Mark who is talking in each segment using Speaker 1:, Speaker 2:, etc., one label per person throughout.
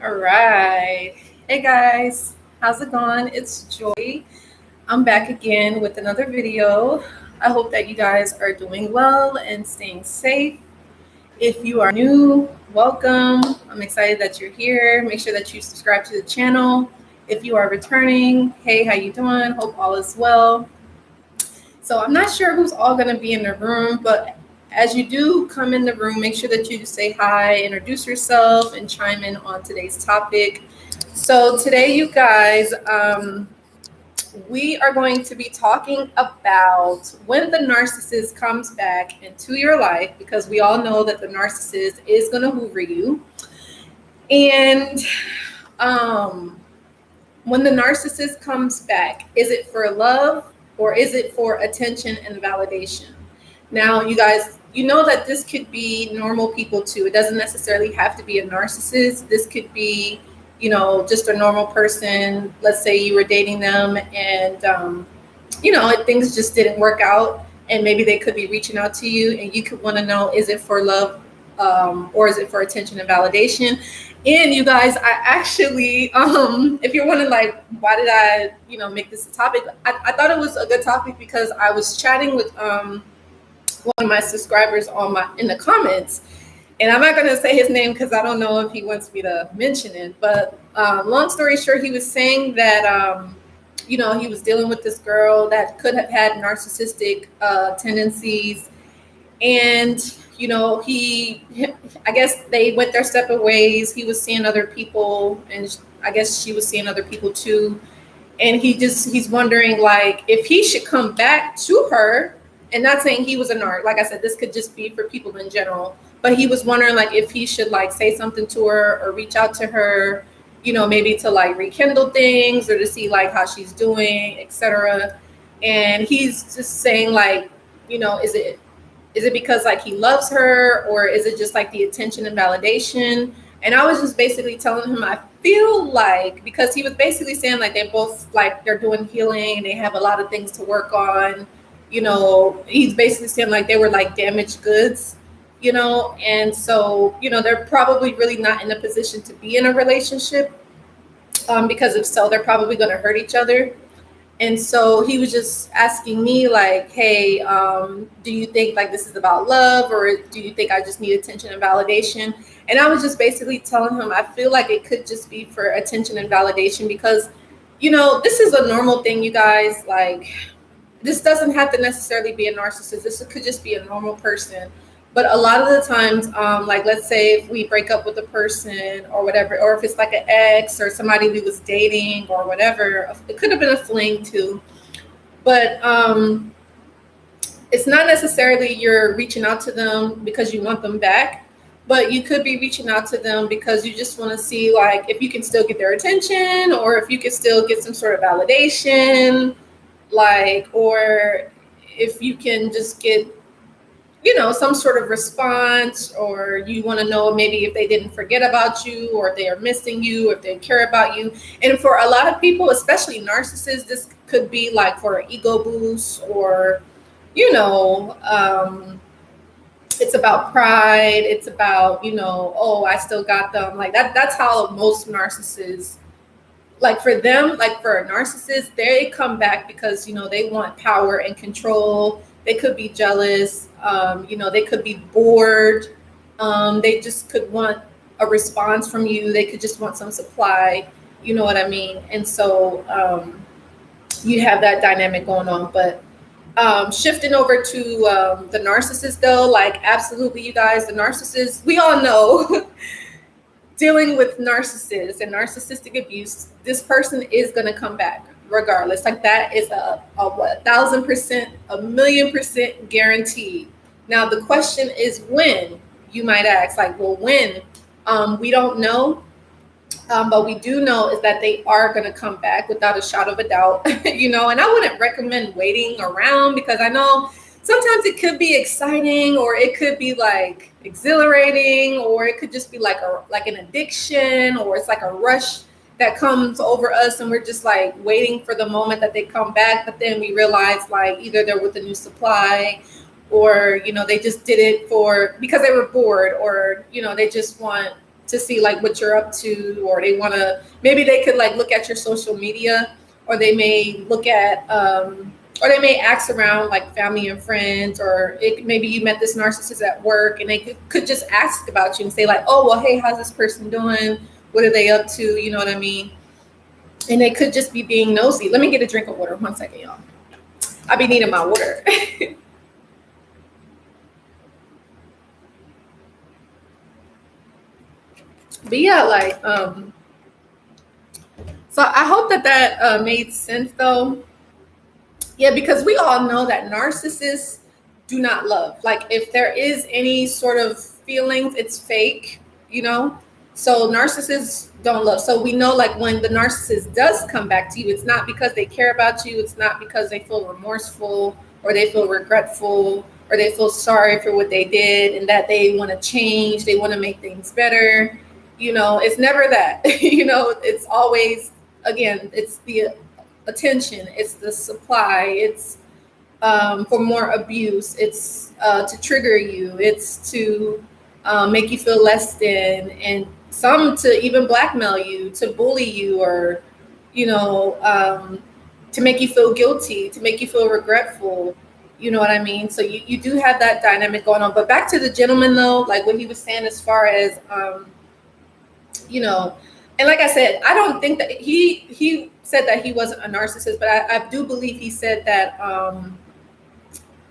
Speaker 1: All right. Hey guys, how's it going? It's Joy. I'm back again with another video. I hope that you guys are doing well and staying safe. If you are new, welcome. I'm excited that you're here. Make sure that you subscribe to the channel. If you are returning, hey, how you doing? Hope all is well. So I'm not sure who's all going to be in the room, but as you do come in the room, make sure that you say hi, introduce yourself, and chime in on today's topic. So today, you guys, we are going to be talking about when the narcissist comes back into your life, because we all know that the narcissist is going to hoover you. And when the narcissist comes back, is it for love or is it for attention and validation? Now, you guys, you know that this could be normal people too. It doesn't necessarily have to be a narcissist. This could be, just a normal person. Let's say you were dating them and, things just didn't work out. And maybe they could be reaching out to you and you could want to know, is it for love or is it for attention and validation? And you guys, I actually, if you're wondering, like, why did I, make this a topic? I thought it was a good topic because I was chatting with one of my subscribers in the comments, and I'm not going to say his name because I don't know if he wants me to mention it. But long story short, he was saying that, he was dealing with this girl that could have had narcissistic tendencies, and I guess they went their separate ways. He was seeing other people, and I guess she was seeing other people too. And he's wondering, like, if he should come back to her, and not saying he was a narc. Like I said, this could just be for people in general. But he was wondering, like, if he should, like, say something to her or reach out to her, maybe to, like, rekindle things or to see, like, how she's doing, etc. And he's just saying, like, is it because, like, he loves her, or is it just like the attention and validation? And I was just basically telling him, I feel like, because he was basically saying, like, they both, like, they're doing healing, they have a lot of things to work on. He's basically saying, like, they were like damaged goods, and so, they're probably really not in a position to be in a relationship, because if so, they're probably going to hurt each other. And so he was just asking me, like, hey, do you think, like, this is about love, or do you think I just need attention and validation? And I was just basically telling him, I feel like it could just be for attention and validation because, this is a normal thing, you guys. Like, this doesn't have to necessarily be a narcissist. This could just be a normal person. But a lot of the times, like, let's say if we break up with a person or whatever, or if it's like an ex or somebody we was dating or whatever, it could have been a fling too. But it's not necessarily you're reaching out to them because you want them back, but you could be reaching out to them because you just want to see, like, if you can still get their attention or if you can still get some sort of validation, like, or if you can just get, some sort of response, or you want to know maybe if they didn't forget about you or if they are missing you, or if they care about you. And for a lot of people, especially narcissists, this could be like for an ego boost, or, it's about pride. It's about, oh, I still got them. Like that's how most narcissists, like for them, like for a narcissist, they come back because, they want power and control. They could be jealous. They could be bored. They just could want a response from you. They could just want some supply. You know what I mean? And so you have that dynamic going on. But shifting over to the narcissist, though, like, absolutely, you guys, the narcissist, we all know dealing with narcissists and narcissistic abuse, this person is going to come back regardless. Like, that is a 1,000%, 1,000,000% guaranteed. Now, the question is when. You might ask, like, well, when? We don't know. But we do know is that they are going to come back without a shadow of a doubt, and I wouldn't recommend waiting around because I know sometimes it could be exciting, or it could be like exhilarating, or it could just be like an addiction, or it's like a rush that comes over us and we're just like waiting for the moment that they come back. But then we realize, like, either they're with a new supply, or, they just did it because they were bored, or, they just want to see like what you're up to, or they want to, maybe they could like look at your social media, or they may look at or they may ask around like family and friends, or maybe you met this narcissist at work and they could just ask about you and say like, oh, well, hey, how's this person doing? What are they up to? You know what I mean? And they could just be being nosy. Let me get a drink of water. 1 second, y'all. I be needing my water. But yeah, like, so I hope that made sense though. Yeah, because we all know that narcissists do not love. Like, if there is any sort of feelings, it's fake, you know? So narcissists don't love. So we know like when the narcissist does come back to you, it's not because they care about you. It's not because they feel remorseful or they feel regretful or they feel sorry for what they did and that they want to change. They want to make things better. You know, it's never that. You know, it's always, again, it's the attention, it's the supply, it's for more abuse, it's to trigger you, it's to make you feel less than, and some to even blackmail you, to bully you, or you know, to make you feel guilty, to make you feel regretful. You know what I mean? So you do have that dynamic going on. But back to the gentleman though, like what he was saying as far as you know, and like I said, I don't think that he said that he wasn't a narcissist, but I do believe he said that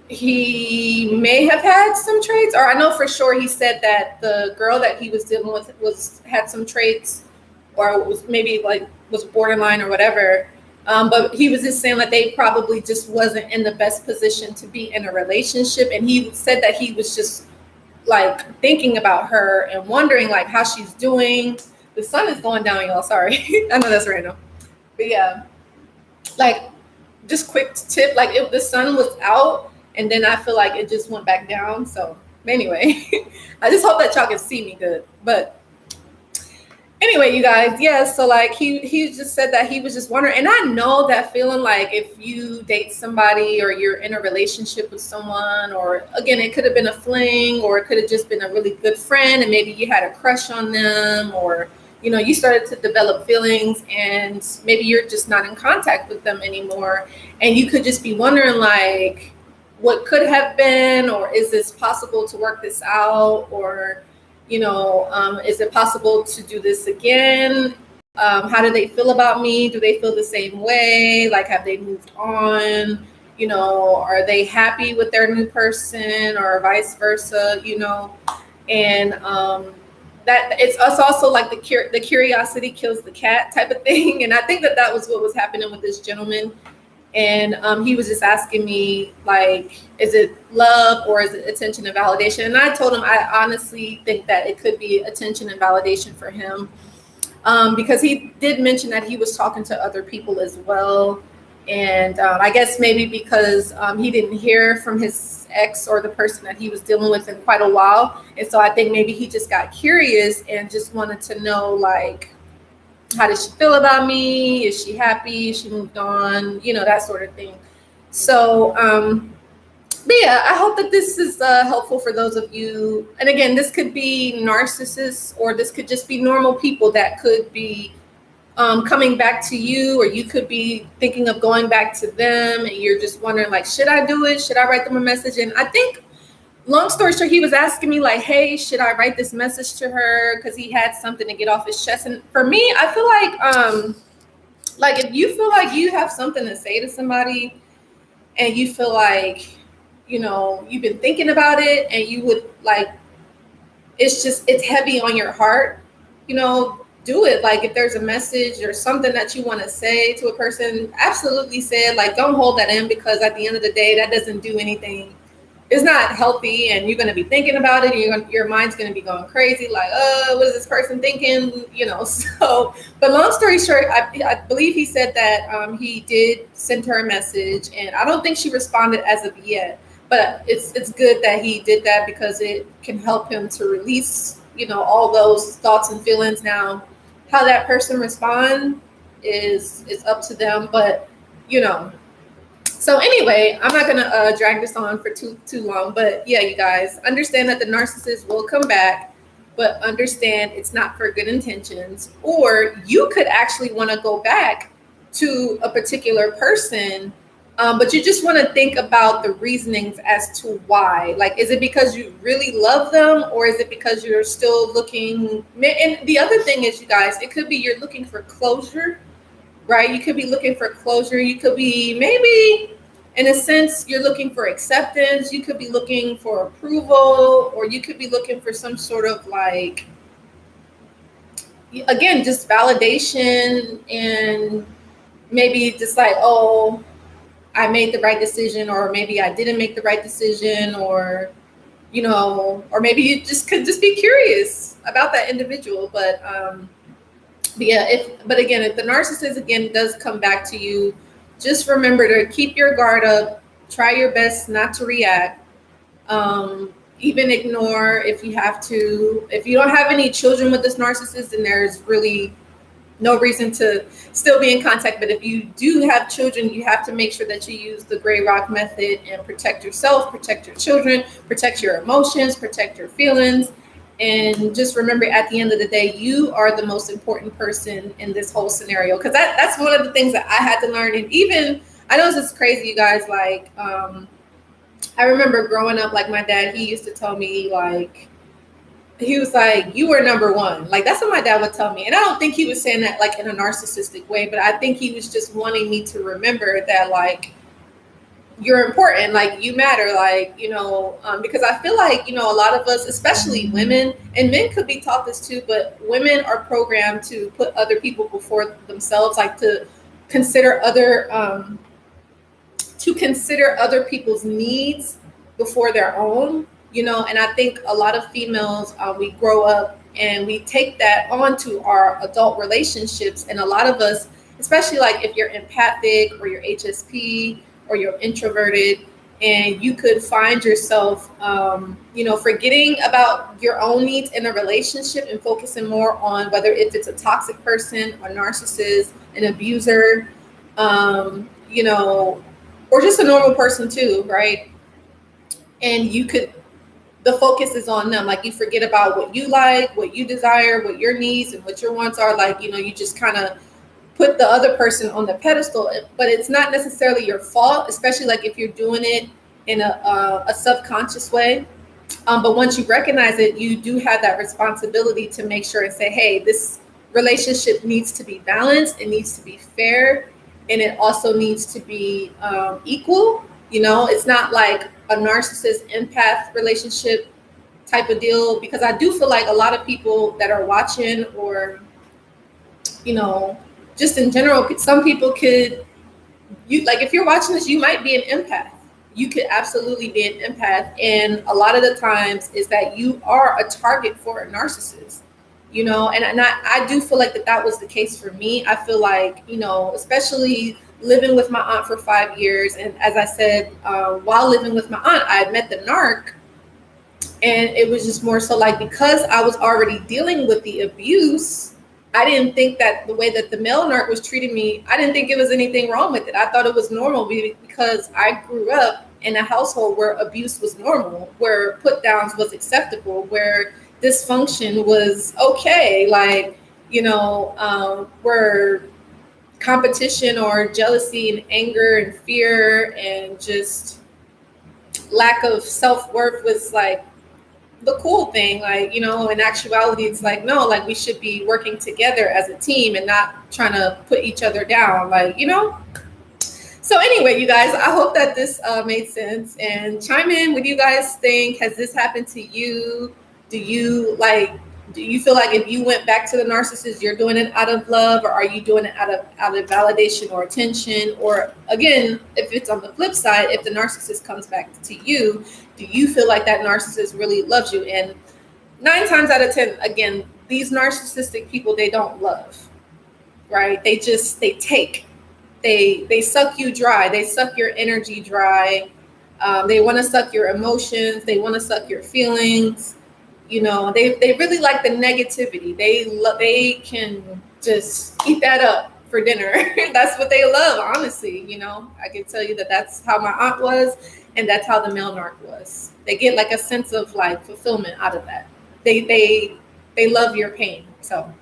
Speaker 1: he may have had some traits, or I know for sure he said that the girl that he was dealing with had some traits, or was maybe like was borderline or whatever. But he was just saying that they probably just wasn't in the best position to be in a relationship, and he said that he was just like thinking about her and wondering like how she's doing. The sun is going down, y'all. Sorry. I know that's random. But yeah, like just quick tip, like if the sun was out and then I feel like it just went back down. So anyway, I just hope that y'all can see me good. But anyway, you guys, yeah, so like he just said that he was just wondering, and I know that feeling, like if you date somebody or you're in a relationship with someone, or again, it could have been a fling, or it could have just been a really good friend and maybe you had a crush on them, or you know, you started to develop feelings and maybe you're just not in contact with them anymore, and you could just be wondering like what could have been, or is this possible to work this out, or you know, is it possible to do this again? How do they feel about me? Do they feel the same way? Like, have they moved on? You know, are they happy with their new person, or vice versa? You know, and that it's also like the curiosity kills the cat type of thing. And I think that was what was happening with this gentleman. And he was just asking me, like, is it love or is it attention and validation? And I told him I honestly think that it could be attention and validation for him, because he did mention that he was talking to other people as well. And I guess maybe because he didn't hear from his ex or the person that he was dealing with in quite a while. And so I think maybe he just got curious and just wanted to know, like, how does she feel about me? Is she happy? Is she moved on? You know, that sort of thing. So, but yeah, I hope that this is helpful for those of you. And again, this could be narcissists, or this could just be normal people that could be coming back to you, or you could be thinking of going back to them, and you're just wondering, like, should I do it? Should I write them a message? And I think, long story short, he was asking me like, hey, should I write this message to her? Because he had something to get off his chest. And for me, I feel like if you feel like you have something to say to somebody and you feel like, you know, you've been thinking about it and you would like, it's heavy on your heart, you know, do it. Like if there's a message or something that you want to say to a person, absolutely say it. Like, don't hold that in, because at the end of the day, that doesn't do anything. It's not healthy, and you're going to be thinking about it, and your mind's going to be going crazy, like, what is this person thinking, you know? So, but long story short, I believe he said that he did send her a message, and I don't think she responded as of yet, but it's good that he did that, because it can help him to release, you know, all those thoughts and feelings. Now, how that person responds is up to them, but, you know. So anyway, I'm not going to drag this on for too long, but yeah, you guys understand that the narcissist will come back. but understand it's not for good intentions. Or you could actually want to go back to a particular person, but you just want to think about the reasonings as to why. Like, is it because you really love them, or is it because you're still looking? And the other thing is, you guys, it could be you're looking for closure, right? You could be looking for closure. You could be maybe, in a sense, you're looking for acceptance. You could be looking for approval, or you could be looking for some sort of like, again, just validation, and maybe just like, oh, I made the right decision, or maybe I didn't make the right decision, or, or maybe you just could just be curious about that individual. But yeah, but again, if the narcissist again does come back to you, just remember to keep your guard up, try your best not to react, even ignore if you have to. If you don't have any children with this narcissist, then there's really no reason to still be in contact. But if you do have children, you have to make sure that you use the gray rock method and protect yourself, protect your children, protect your emotions, protect your feelings. And just remember, at the end of the day, you are the most important person in this whole scenario. Because that's one of the things that I had to learn. And even, I know this is crazy, you guys, like, I remember growing up, like my dad, he used to tell me, like, he was like, you were number one. Like, that's what my dad would tell me. And I don't think he was saying that like in a narcissistic way, but I think he was just wanting me to remember that, like, you're important, like, you matter, like, because I feel like, a lot of us, especially women, and men could be taught this too, but women are programmed to put other people before themselves, like to consider other people's needs before their own, and I think a lot of females, we grow up and we take that onto our adult relationships. And a lot of us, especially like if you're empathic or you're HSP or you're introverted, and you could find yourself, forgetting about your own needs in a relationship and focusing more on whether if it's a toxic person, a narcissist, an abuser, or just a normal person too, right? And the focus is on them. Like, you forget about what you like, what you desire, what your needs and what your wants are. Like, you just kind of put the other person on the pedestal, but it's not necessarily your fault, especially like if you're doing it in a subconscious way. But once you recognize it, you do have that responsibility to make sure and say, hey, this relationship needs to be balanced. It needs to be fair. And it also needs to be equal. It's not like a narcissist empath relationship type of deal, because I do feel like a lot of people that are watching, or, just in general, some people like if you're watching this, you might be an empath. You could absolutely be an empath. And a lot of the times is that you are a target for a narcissist, and I do feel like that was the case for me. I feel like, especially living with my aunt for 5 years. And as I said, while living with my aunt, I had met the narc. And it was just more so like, because I was already dealing with the abuse, I didn't think that the way that the male narc was treating me, I didn't think it was anything wrong with it. I thought it was normal because I grew up in a household where abuse was normal, where put downs was acceptable, where dysfunction was okay. Like, where competition or jealousy and anger and fear and just lack of self-worth was like the cool thing. Like, in actuality, it's like, no, like, we should be working together as a team and not trying to put each other down, like, So anyway, you guys, I hope that this made sense, and chime in what you guys think. Has this happened to you? Do you feel like if you went back to the narcissist, you're doing it out of love, or are you doing it out of validation or attention? Or again, if it's on the flip side, if the narcissist comes back to you, do you feel like that narcissist really loves you? And 9 times out of 10, again, these narcissistic people, they don't love, right? They take. They suck you dry. They suck your energy dry. They want to suck your emotions. They want to suck your feelings. They really like the negativity. They can just eat that up for dinner. That's what they love, honestly. I can tell you that that's how my aunt was, and that's how the male narc was. They get like a sense of like fulfillment out of that. They they love your pain. So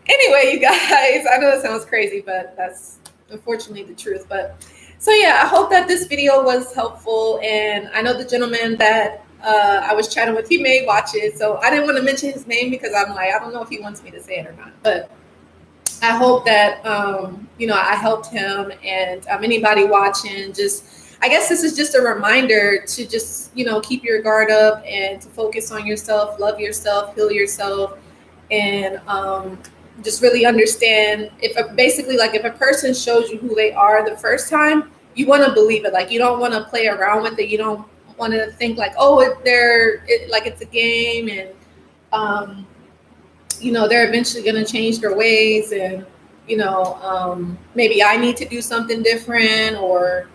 Speaker 1: anyway, you guys, I know it sounds crazy, but that's unfortunately the truth. But so yeah, I hope that this video was helpful. And I know the gentleman that I was chatting with, he may watch it. So I didn't want to mention his name because I'm like, I don't know if he wants me to say it or not. But I hope that, I helped him, and anybody watching, I guess this is just a reminder to just, keep your guard up and to focus on yourself, love yourself, heal yourself, and just really understand if a person shows you who they are the first time, you want to believe it. Like, you don't want to play around with it. You don't want to think like, oh, like it's a game, and they're eventually going to change their ways, and maybe I need to do something different, or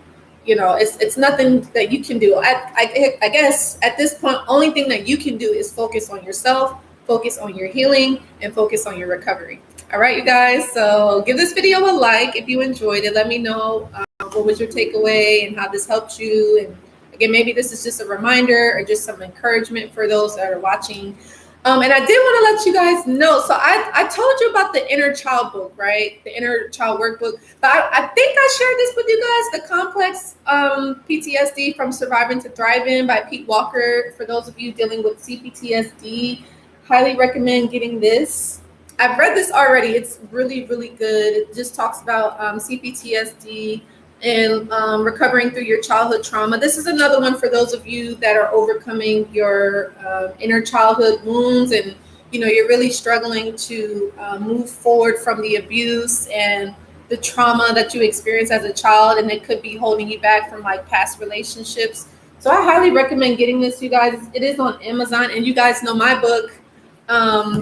Speaker 1: it's nothing that you can do. I guess at this point, only thing that you can do is focus on yourself, focus on your healing, and focus on your recovery. All right, you guys. So give this video a like if you enjoyed it. Let me know what was your takeaway and how this helped you. And again, maybe this is just a reminder or just some encouragement for those that are watching. And I did want to let you guys know. So I told you about the inner child book, right? The inner child workbook. But I think I shared this with you guys, the complex PTSD from Surviving to Thriving by Pete Walker. For those of you dealing with CPTSD, highly recommend getting this. I've read this already. It's really, really good. It just talks about CPTSD and recovering through your childhood trauma. This is another one for those of you that are overcoming your inner childhood wounds, and you're really struggling to move forward from the abuse and the trauma that you experienced as a child, and it could be holding you back from like past relationships. So I highly recommend getting this, you guys. It is on Amazon, and you guys know my book,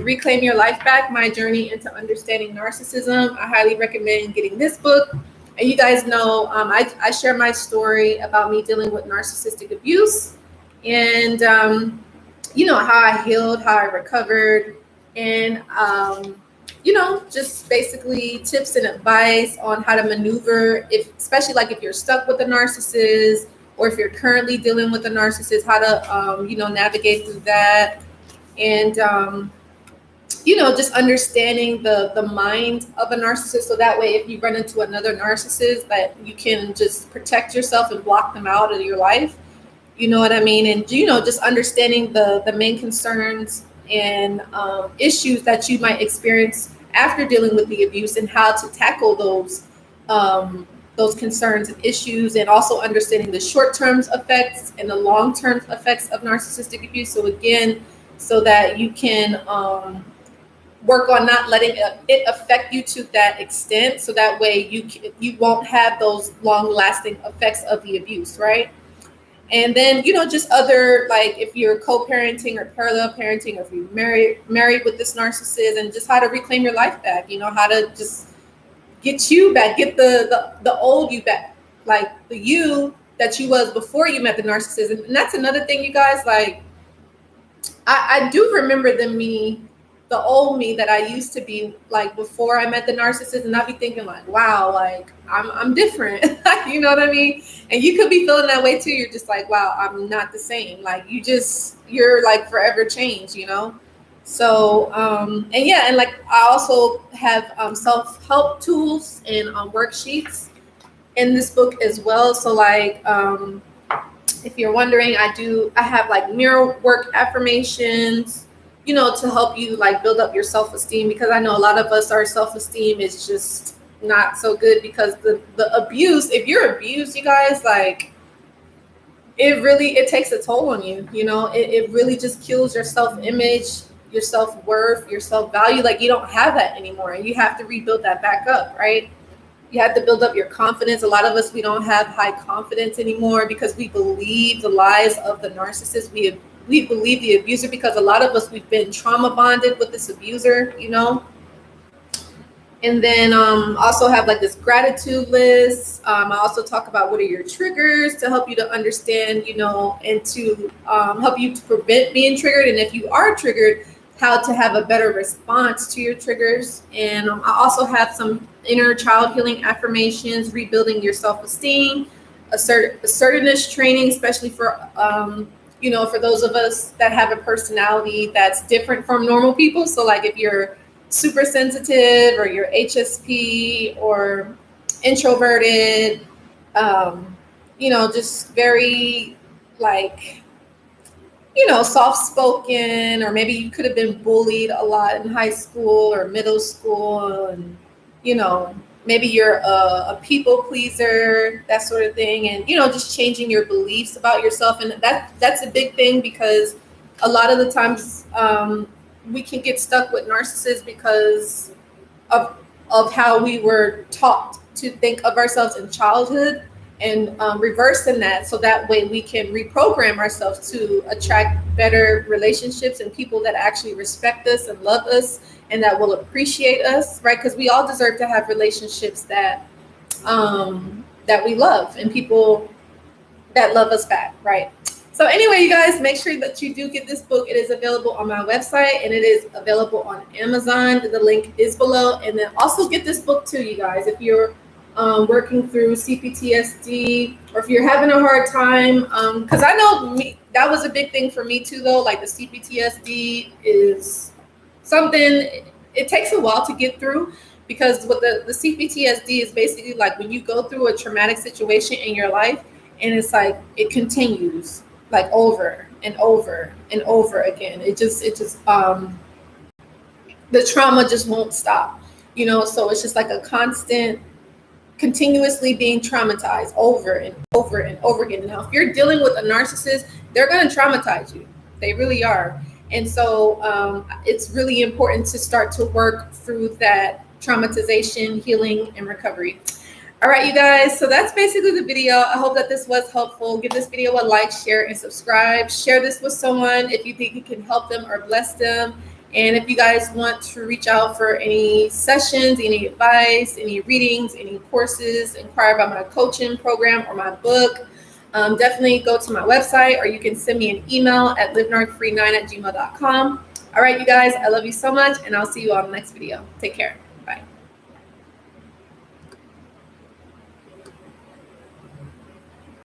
Speaker 1: Reclaim Your Life Back, My Journey into Understanding Narcissism. I highly recommend getting this book. And you guys know I share my story about me dealing with narcissistic abuse, and how I healed, how I recovered, and just basically tips and advice on how to maneuver, especially like if you're stuck with a narcissist, or if you're currently dealing with a narcissist, how to navigate through that, and just understanding the mind of a narcissist, so that way if you run into another narcissist, that you can just protect yourself and block them out of your life. You know what I mean? And just understanding the main concerns and issues that you might experience after dealing with the abuse, and how to tackle those concerns and issues, and also understanding the short-term effects and the long-term effects of narcissistic abuse. So again, so that you can work on not letting it affect you to that extent, so that way you won't have those long-lasting effects of the abuse, right? And then just other, like if you're co-parenting or parallel parenting, or if you're married with this narcissist, and just how to reclaim your life back, how to just get you back, get the old you back, like the you that you was before you met the narcissist. And that's another thing, you guys, like I do remember the old me that I used to be, like before I met the narcissist, and I'd be thinking like, wow, like I'm different. You know what I mean? And you could be feeling that way too. You're just like, wow, I'm not the same. Like you're like forever changed, So and like I also have self-help tools and worksheets in this book as well. So like if you're wondering, I have like mirror work affirmations, to help you like build up your self-esteem, because I know a lot of us, our self-esteem is just not so good because the abuse, if you're abused, you guys, like it takes a toll on you. It really just kills your self-image, your self-worth, your self-value. Like you don't have that anymore, and you have to rebuild that back up, right? You have to build up your confidence. A lot of us, we don't have high confidence anymore because we believe the lies of the narcissist. We believe the abuser, because a lot of us, we've been trauma bonded with this abuser, And then also have like this gratitude list. I also talk about what are your triggers to help you to understand, and to help you to prevent being triggered. And if you are triggered, how to have a better response to your triggers. And I also have some inner child healing affirmations, rebuilding your self-esteem, assertiveness training, especially for, for those of us that have a personality that's different from normal people. So like if you're super sensitive or you're HSP or introverted, just very like, soft spoken, or maybe you could have been bullied a lot in high school or middle school, and, maybe you're a people pleaser, that sort of thing. And, just changing your beliefs about yourself. And that's a big thing, because a lot of the times we can get stuck with narcissists because of how we were taught to think of ourselves in childhood, and reversing that, so that way we can reprogram ourselves to attract better relationships and people that actually respect us and love us and that will appreciate us, right? Because we all deserve to have relationships that we love, and people that love us back, right? So anyway, you guys, make sure that you do get this book. It is available on my website, and it is available on Amazon. The link is below. And then also get this book too, you guys, if you're working through CPTSD, or if you're having a hard time, because I know that was a big thing for me too, though. Like the CPTSD is something, it takes a while to get through, because what the CPTSD is basically like when you go through a traumatic situation in your life, and it's like it continues like over and over and over again. It just the trauma just won't stop, so it's just like a constant, continuously being traumatized over and over and over again. Now, if you're dealing with a narcissist, they're going to traumatize you. They really are. And so it's really important to start to work through that traumatization, healing, and recovery. All right, you guys. So that's basically the video. I hope that this was helpful. Give this video a like, share, and subscribe. Share this with someone if you think it can help them or bless them. And if you guys want to reach out for any sessions, any advice, any readings, any courses, inquire about my coaching program or my book, definitely go to my website, or you can send me an email at livenarcfree9@gmail.com. All right, you guys, I love you so much, and I'll see you on the next video. Take care. Bye.